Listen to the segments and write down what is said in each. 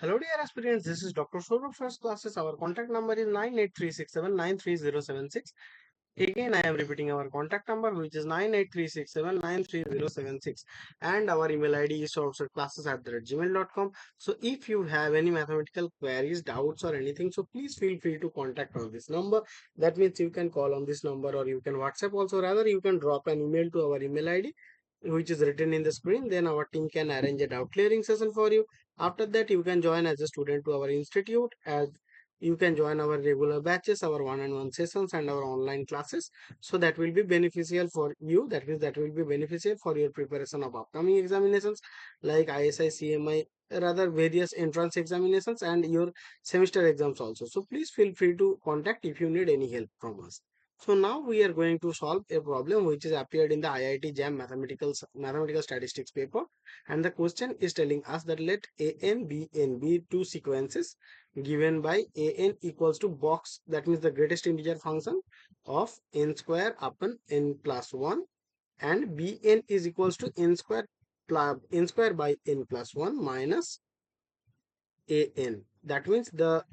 Hello dear aspirants, this is Dr. Sourav first classes. Our contact number is 98367930076. Again, I am repeating our contact number which is 98367930076 and our email ID is sourceclasses@gmail.com. So if you have any mathematical queries, doubts or anything, so please feel free to contact on this number. That means you can call on this number or you can WhatsApp also. Rather, you can drop an email to our email ID which is written in the screen. Then our team can arrange a doubt clearing session for you. After that, you can join as a student to our institute, as you can join our regular batches, our one-on-one sessions and our online classes. So that will be beneficial for you. That means that will be beneficial for your preparation of upcoming examinations like ISI, CMI, rather various entrance examinations and your semester exams also. So please feel free to contact if you need any help from us. So now we are going to solve a problem which is appeared in the IIT JAM Mathematical Statistics paper, and the question is telling us that let an, b and be two sequences given by an equals to box, that means the greatest integer function of n square upon n plus 1, and bn is equals to n square by n plus 1 minus an, that means the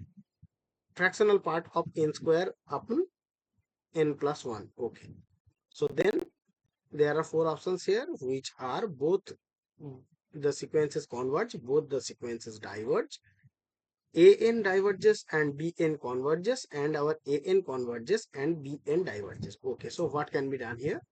fractional part of n square upon n plus 1. Okay, so then there are four options here which are both the sequences converge, both the sequences diverge, an diverges and bn converges, and our an converges and bn diverges. Okay, so what can be done here?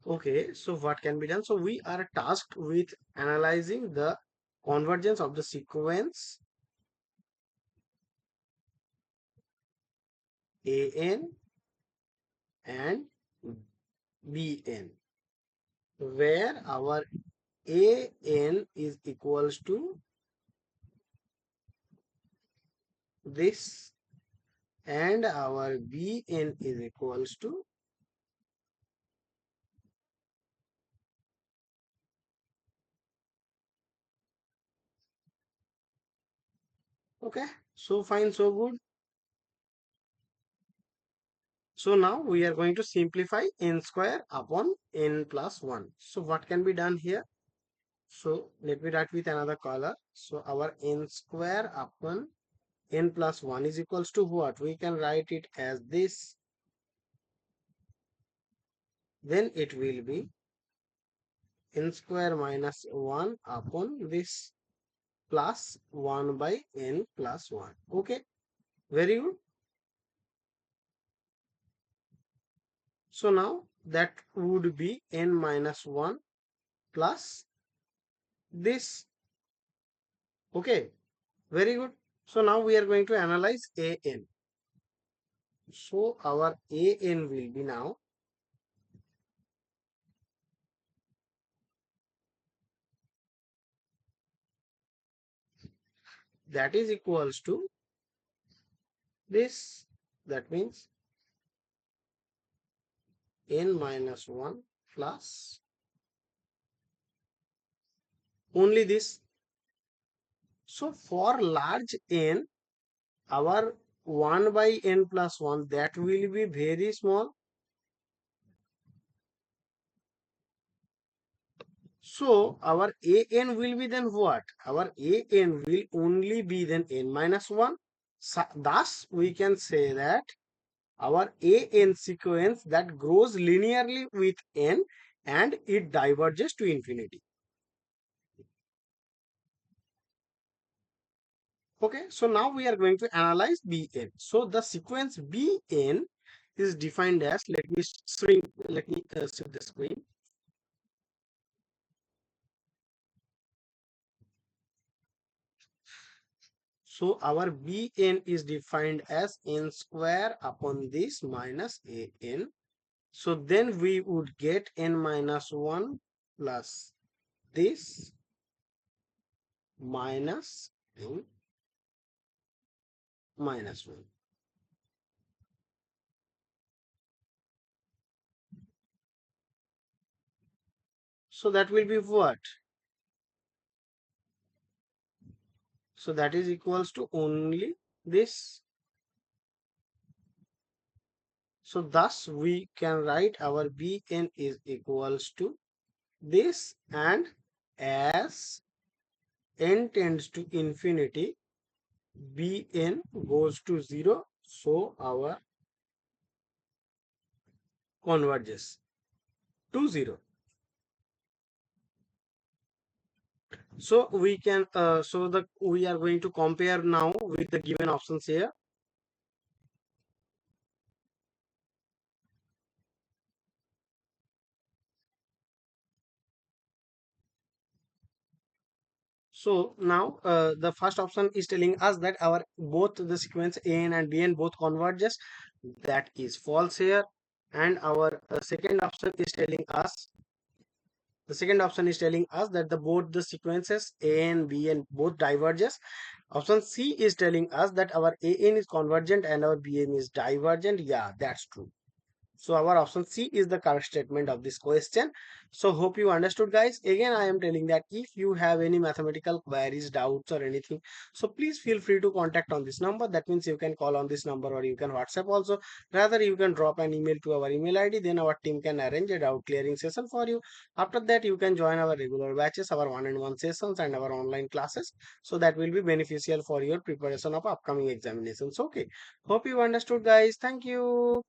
Okay, so what can be done? So we are tasked with analyzing the convergence of the sequence an and bn, where our an is equals to this and our bn is equals to, okay, so fine, so good. So now we are going to simplify n square upon n plus 1. So what can be done here? So let me write with another color. So our n square upon n plus 1 is equals to what? We can write it as this. Then it will be n square minus 1 upon this plus 1 by n plus 1. Okay, very good. So now that would be n minus 1 plus this. Okay, very good. So now we are going to analyze an. So our an will be now, that is equals to this. That means n minus 1 plus only this. So for large n, our 1 by n plus 1, that will be very small. So our an will be then what? Our an will only be then n minus 1. So, thus we can say that our an sequence that grows linearly with n and it diverges to infinity. Okay, so now we are going to analyze bn. So the sequence bn is defined as, let me shift the screen. So our bn is defined as n square upon this minus an. So then we would get n minus 1 plus this minus n minus 1. So that will be what? So that is equals to only this. So thus we can write our Bn is equals to this, and as n tends to infinity, Bn goes to 0. So our converges to 0. So we can we are going to compare now with the given options here. So now the first option is telling us that our both the sequence an and bn both converges. That is false here. And our second option is telling us that the both the sequences a and bn both diverges. Option C is telling us that our an is convergent and our bn is divergent. Yeah, that's true. So our option C is the correct statement of this question. So hope you understood, guys. Again, I am telling that if you have any mathematical queries, doubts or anything, so please feel free to contact on this number. That means you can call on this number or you can WhatsApp also. Rather, you can drop an email to our email ID. Then our team can arrange a doubt clearing session for you. After that, you can join our regular batches, our one-on-one sessions and our online classes. So that will be beneficial for your preparation of upcoming examinations. Okay. Hope you understood, guys. Thank you.